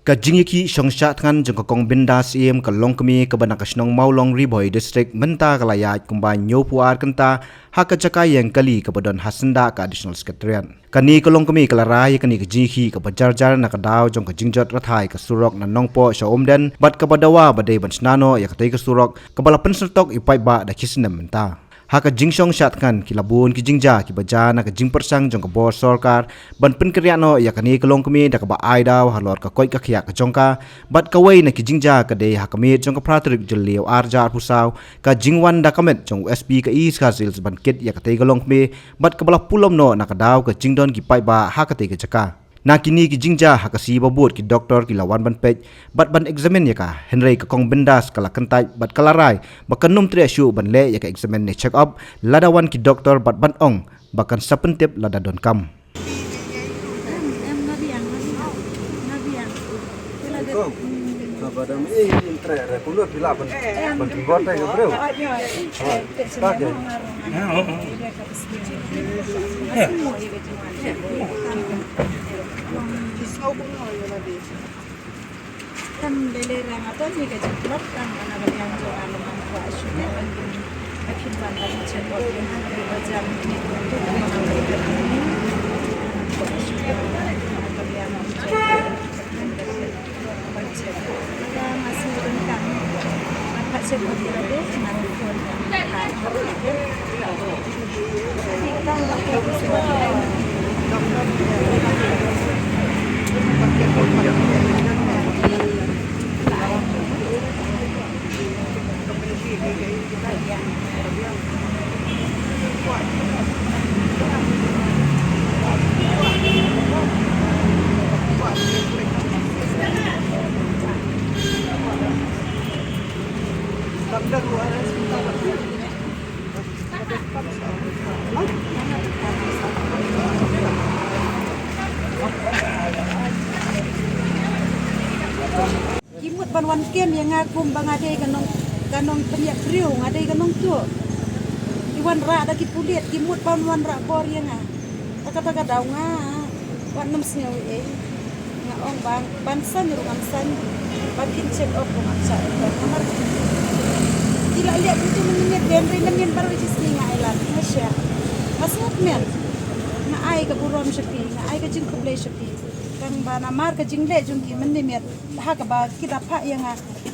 Kajingiki Shongshatkan Jongkong Bindas Iem Kalongkami Kabanakasnong Maulong Riboy District Menta Kalayat Kumba Nyopuar Kenta Hakajaka yang kali kepadon Hasenda ka Additional Secretariat. Kani Kalongkami Kalarai kani kajingiki kapajarjar nakadaw jong kajingjot rathai kasurok na nongpo sa omden bat kabadawa badai bansnano ya katay kasurok kabalapan sertok ipai ba da kisinem menta. Haka jingsong syatkan kilabun ki jingja ki bajana ka jingpersang jong ka bor sarkar ban penkeriano ya kani kalongkami da ka ba aidaw halor ka koi ka khya ka jongka bat kawai na ki jingja ka de hakami jong ka pratrik julio arjar pusaw ka jingwan da kamet jong usb ka is ka sils ban kit ya ka te kalongkami bat ka bala pulom no na ka daw ka jingdon ki pai ba haka te ka jaka. Na kini ki jingja hakasi babut ki doktor ki lawan ban pej bat ban examine ya ka Henry ka kong bendas kala kentai bat kalarai bakanum tri asu ban le ya ka examine ne check up ladawan ki doktor bat ban ong bakan sapentip lada don kam. Badam intre rekulu bila ban gota ke bro. Tak ya. Kan belerang atau ni kejeblok kan anak yang jual manfaat sudah akhir bandar cekok yang ada bajar ini untuk mengambil ini sudah anak yang masih rentang maka cekok itu nanti pun kita nggak fokus Kimut banwan kem yang ngagum bang adai kanong penyak kriu adai kanong tu iwan ra ada ki pulit kimut banwan ra bor yang kata daw nga wan nam singaw nga ong bang bansan rungan san bakin check up rungan sa kamar tidak lihat itu menit benri menit baru isi nga ilan masya masuk men na ai ka buron shapi na ai ka jing kublay shapi kang bana mar ka jingle jungki menimit ha ka ba kita pa yang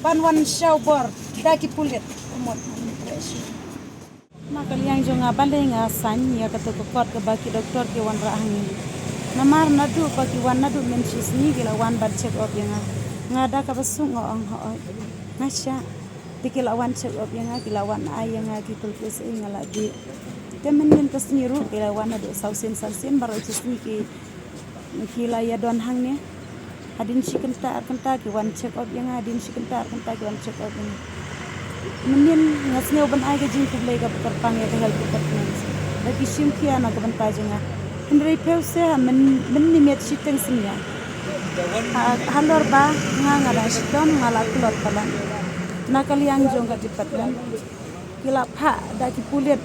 banwan shaw bor daki pulit kumot makal yang jonga balai nga san ya ka to kot ka ba ki doktor ki wan ra hangin namar nadu pa ki wan nadu men sis ni gila wan bad check up yang ngada ka basung ngong ho nasya dikila wan check up yang gila wan ai yang ki pulpus ingala di temen men pasniru gila wan nadu sausin baru sis ni ki kila ya don hang ne adin si kenta ki wan check up yang adin si kenta ki wan check up ni menin ngasne ban ai ga jing kublai ga terpang ya health department lagi sim kia na ga ban ta jinga indri pause men ni met siteng sinya halor ba nga da siton ngala kulot pala na kaliang jong ga department kila pha da ki pulit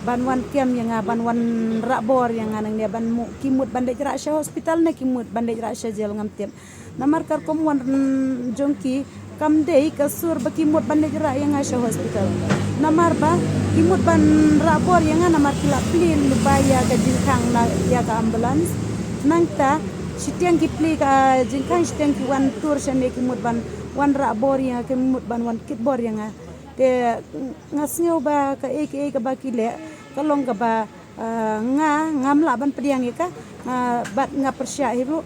banwan kem yang banwan rabor yang nang dia ban kimut bandej rasya hospital ne kimut bandej rasya jel ngamtep namar kar komwan jongki kamdei kasur bakimut bandej ra yang asya hospital namar ba kimut ban rabor yang namar kila plin lubaya ka jingkang na ya ka ambulans nangta sitiang ki pli ka jingkang sitiang ki wan tur sene kimut ban wan rabor yang kimut ban wan kitbor yang te ngasnyo ba ka ka ba kile kalong ka ba ngamla ban pediang ka bat nga persya hibu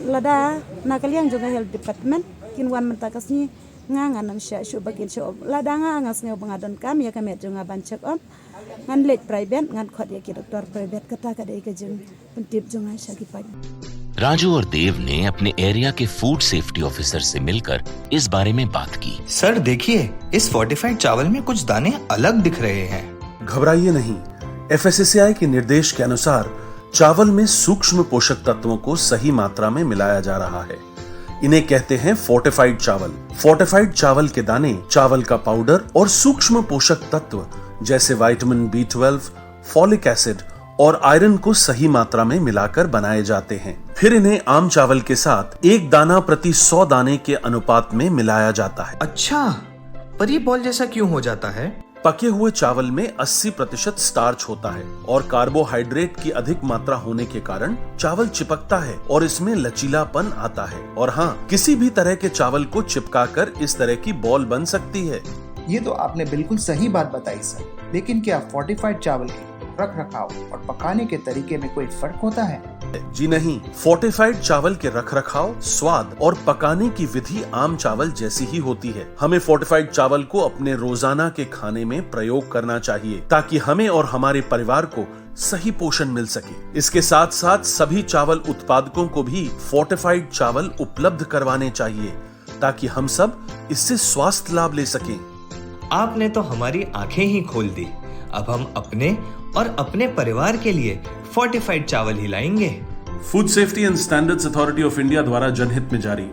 lada na kaliang juga health department kinwan mentakas ni nga nam sya syu bagin syu lada nga ngasnyo bangadon kami ya kami juga ban check up ngan late private ngan khot ya ki doktor private kata ka dei ka jeng pentip junga sya ki pai Raju और देव ने अपने एरिया के food safety officer से मिलकर इस बारे में बात की। सर देखिए, इस फोर्टिफाइड चावल में कुछ दाने अलग दिख रहे हैं। घबराइए नहीं, FSSAI के निर्देश के अनुसार चावल में सूक्ष्म पोषक तत्वों को सही मात्रा में मिलाया जा रहा है। इन्हें कहते हैं फोर्टिफाइड चावल। फोर्टिफाइड चावल के दाने चावल का पाउडर और सूक्ष्म पोषक तत्व जैसे विटामिन B12, फॉलिक एसिड और आयरन को सही मात्रा में मिलाकर बनाए जाते हैं। फिर इन्हें आम चावल के साथ 1 दाना प्रति 100 दाने के अनुपात में मिलाया जाता है। अच्छा, पर ये बॉल जैसा क्यों हो जाता है? पके हुए चावल में 80% स्टार्च होता है और कार्बोहाइड्रेट की अधिक मात्रा होने के कारण चावल चिपकता है और इसमें लचीलापन आता है। और हाँ, किसी भी तरह के चावल को चिपकाकर इस तरह की बॉल बन सकती है। ये तो आपने बिल्कुल सही बात बताई सर, लेकिन क्या फोर्टिफाइड चावल के रख रखाव और पकाने के तरीके में कोई फर्क होता है? जी नहीं, फोर्टिफाइड चावल के रख रखाव, स्वाद और पकाने की विधि आम चावल जैसी ही होती है। हमें फोर्टिफाइड चावल को अपने रोजाना के खाने में प्रयोग करना चाहिए ताकि हमें और हमारे परिवार को सही पोषण मिल सके। इसके साथ साथ सभी चावल उत्पादकों को भी फोर्टिफाइड चावल उपलब्ध करवाने चाहिए ताकि हम सब इससे स्वास्थ्य लाभ ले सकें। आपने तो हमारी आंखें ही खोल दी। अब हम अपने और अपने परिवार के लिए फोर्टिफाइड चावल ही लाएंगे। Food safety and standards authority of India द्वारा जनहित में जारी।